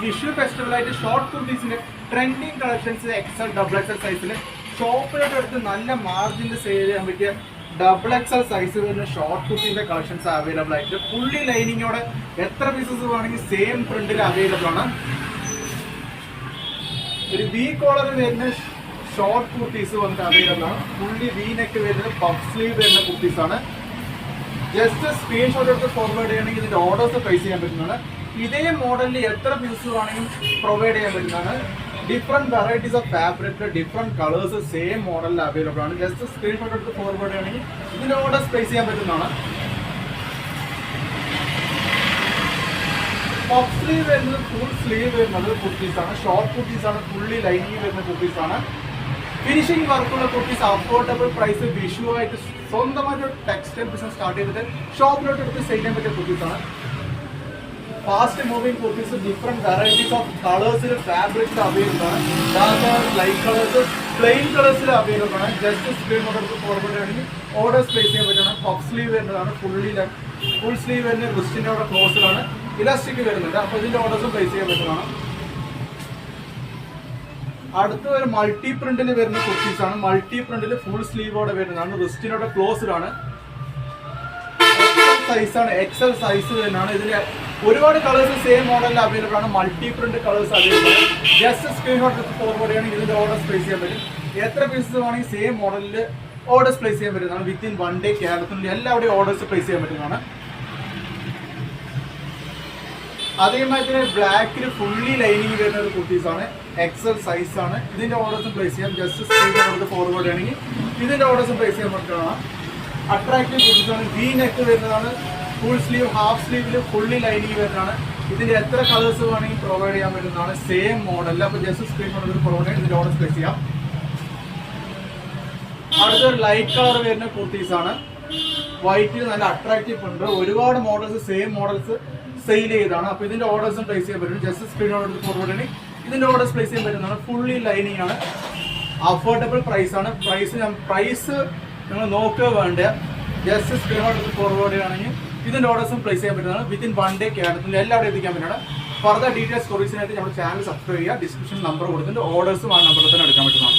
വിഷു ഫെസ്റ്റിവലായിട്ട് ഷോർട്ട് കുർത്തീസിന്റെ trending collections XL double XL സൈസിൽ ഷോപ്പിലോട്ട് എടുത്ത് നല്ല മാർജിനിൽ സെയിൽ ചെയ്യാൻ പറ്റിയ ഡബിൾ എക്സൽ സൈസ് വരുന്ന ഷോർട്ട് കുർത്തിന്റെ കളക്ഷൻസ് അവൈലബിൾ ആയിട്ട് ഫുള്ളി ലൈനിങ്ങോടെ എത്ര പീസസ് വേണമെങ്കിൽ സെയിം പ്രിന്റിൽ അവൈലബിൾ ആണ്. ഒരു വി കോളർ വരുന്ന ഷോർട്ട് കുർത്തീസ് വന്നിട്ട് അവൈലബിൾ ആണ്. ഫുള്ളി വി നെക്ക് വരുന്നത് പഫ് സ്ലീവ് വരുന്ന കുർത്തീസ് ആണ്. ജസ്റ്റ് സ്ക്രീൻഷോട്ട് എടുത്ത് ഫോർവേഡ് ചെയ്യണമെങ്കിൽ ഇതിന്റെ ഓർഡേഴ്സ് പ്ലേസ് ചെയ്യാൻ പറ്റുന്നതാണ്. ഇതേ മോഡലിൽ എത്ര പീസ് വേണമെങ്കിലും പ്രൊവൈഡ് ചെയ്യാൻ പറ്റുന്നതാണ്. Different varieties of fabric, different colours same മോഡലിൽ അവൈലബിൾ ആണ്. ജസ്റ്റ് സ്ക്രീൻഷോട്ട് എടുത്ത് ഫോർവേഡ് ചെയ്യണമെങ്കിൽ ഇതിന്റെ ഓർഡേഴ്സ് പ്ലേസ് ചെയ്യാൻ പറ്റുന്നതാണ്. പഫ് സ്ലീവ് വരുന്നത് ഫുൾ സ്ലീവ് വരുന്നത് കുർത്തീസാണ്. ഷോർട്ട് കുർത്തീസാണ്. ഫുള്ളി ലൈനിങ് വരുന്ന കുർത്തീസാണ്. ഫിനിഷിംഗ് വർക്കുള്ള കുർത്തീസ് അഫോർഡബിൾ പ്രൈസ് വിഷുവായിട്ട് സ്വന്തമായിട്ട് ടെക്സ്റ്റൈൽ ബിസിനസ് സ്റ്റാർട്ട് ചെയ്തിട്ട് ഷോപ്പിലോട്ട് എടുത്ത് സെയിൽ ചെയ്യാൻ പറ്റിയ കുർത്തീസാണ്. Fast moving kurtis different varieties of കളേഴ്സിൽ ഫാബ്രിക്സിൽ അവൈലബിൾ ആണ്. ഡാർക്ക് ലൈറ്റ് കളേഴ്സ് പ്ലെയിൻ കളേഴ്സിൽ അവൈലബിൾ ആണ്. ജസ്റ്റ് സ്ക്രീനോട് എടുത്ത് ഫോർവേഡ് ആണെങ്കിൽ ഓർഡേഴ്സ് പ്ലേസ് ചെയ്യാൻ പറ്റുന്നതാണ്. പഫ് സ്ലീവ് വരുന്നതാണ്. ഫുൾ സ്ലീവ് വരുന്ന ക്രിസ്റ്റിൻ്റെ അവിടെ ക്ലോസിലാണ്. ഇലാസ്റ്റിക് വരുന്നുണ്ട്. അപ്പോൾ ഇതിന്റെ ഓർഡേഴ്സും പ്ലേസ് ചെയ്യാൻ പറ്റുന്നതാണ്. അടുത്ത ഒരു മൾട്ടി പ്രിന്റിൽ വരുന്ന കുർത്തീസ് ആണ്. മൾട്ടി പ്രിന്റിൽ ഫുൾ സ്ലീവോടെ വരുന്നതാണ്. റിസ്റ്റിനോടെ ക്ലോസ്ഡ് സൈസാണ്. എക്സൽ സൈസ് തന്നെയാണ്. ഇതിൽ ഒരുപാട് കളേഴ്സ് സെയിം മോഡലിൽ അവൈലബിൾ ആണ്. മൾട്ടി പ്രിന്റ് കളേഴ്സ് അവൈലബിൾ ആണ്. ജസ്റ്റ് സ്ക്രീൻഷോട്ട് ഫോർവേഡ് ചെയ്യണമെങ്കിൽ ഇതിന്റെ ഓർഡേഴ്സ് പ്ലേസ് ചെയ്യാൻ പറ്റും. എത്ര പീസസ് വേണമെങ്കിൽ സെയിം മോഡലിൽ ഓർഡേഴ്സ് പ്ലേസ് ചെയ്യാൻ പറ്റുന്നതാണ്. വിത്തിൻ 1 ഡേ കേരളത്തിൽ എല്ലാവരുടെയും ഓർഡേഴ്സ് പ്ലേസ് ചെയ്യാൻ പറ്റുന്നതാണ്. അതേമാതിരി തന്നെ ബ്ലാക്കിൽ ഫുള്ളി ലൈനിങ് വരുന്ന ഒരു കുർത്തീസാണ്. എക്സൽ സൈസ് ആണ്. ഇതിന്റെ ഓർഡേഴ്സും പ്ലേസ് ചെയ്യാം. ജസ്റ്റ് സ്ക്രീൻഷോട്ട് ഫോർവേഡ് ചെയ്യണമെങ്കിൽ ഇതിന്റെ ഓർഡേഴ്സും പ്ലേസ് ചെയ്യാൻ പറ്റുന്നതാണ്. അട്രാക്റ്റീവ് കുർത്തീസാണ്. വി നെക്ക് വരുന്നതാണ്. ഫുൾ സ്ലീവ്, ഹാഫ് സ്ലീവിൽ ഫുള്ളി ലൈനിങ് വരുന്നതാണ്. ഇതിന്റെ എത്ര കളേഴ്സ് വേണമെങ്കിൽ പ്രൊവൈഡ് ചെയ്യാൻ പറ്റുന്നതാണ്. Same model. അപ്പോൾ ജസ്റ്റ് സ്ക്രീൻഷോട്ട് പ്രൊവൈഡ് ചെയ്യാൻ ഇതിന്റെ ഓർഡേഴ്സ് പ്ലേസ് ചെയ്യാം. അടുത്തൊരു ലൈറ്റ് കളർ വരുന്ന കുർത്തീസാണ്. വൈറ്റിൽ നല്ല അട്രാക്റ്റീവ് ഉണ്ട്. ഒരുപാട് മോഡൽസ് സെയിം മോഡൽസ് സെയിൽ ചെയ്താണ്. അപ്പോൾ ഇതിന്റെ ഓർഡേഴ്സും പ്ലേസ് ചെയ്യാൻ പറ്റും. ജസ്റ്റ് സ്ക്രീനോട് ഫോർവേഡ് ചെയ്യണമെങ്കിൽ ഇതിന്റെ ഓർഡേഴ്സ് പ്ലേസ് ചെയ്യാൻ പറ്റുന്നതാണ്. ഫുള്ളി ലൈനിങ് ആണ്. അഫോർഡബിൾ പ്രൈസ് ആണ്. പ്രൈസ് നിങ്ങൾ നോക്കുക വേണ്ട. ജസ്റ്റ് സ്ക്രീനോട് ഫോർവേഡ് ചെയ്യുകയാണെങ്കിൽ ഇതിന്റെ ഓർഡേഴ്സും പ്ലേസ് ചെയ്യാൻ പറ്റുന്നതാണ്. വിത്തിൻ 1 ഡേ കേരളത്തിൽ എല്ലാവരും എത്തിക്കാൻ പറ്റുന്നതാണ്. ഫർദർ ഡീറ്റെയിൽസ് കൊറീസിനായിട്ട് നമ്മുടെ ചാനൽ സബ്സ്ക്രൈബ് ചെയ്യുക. ഡിസ്ക്രിപ്ഷൻ നമ്പർ കൊടുത്തിട്ട് ഓർഡേഴ്സും ആ നമ്പറിൽ തന്നെ എടുക്കാൻ പറ്റുന്നതാണ്.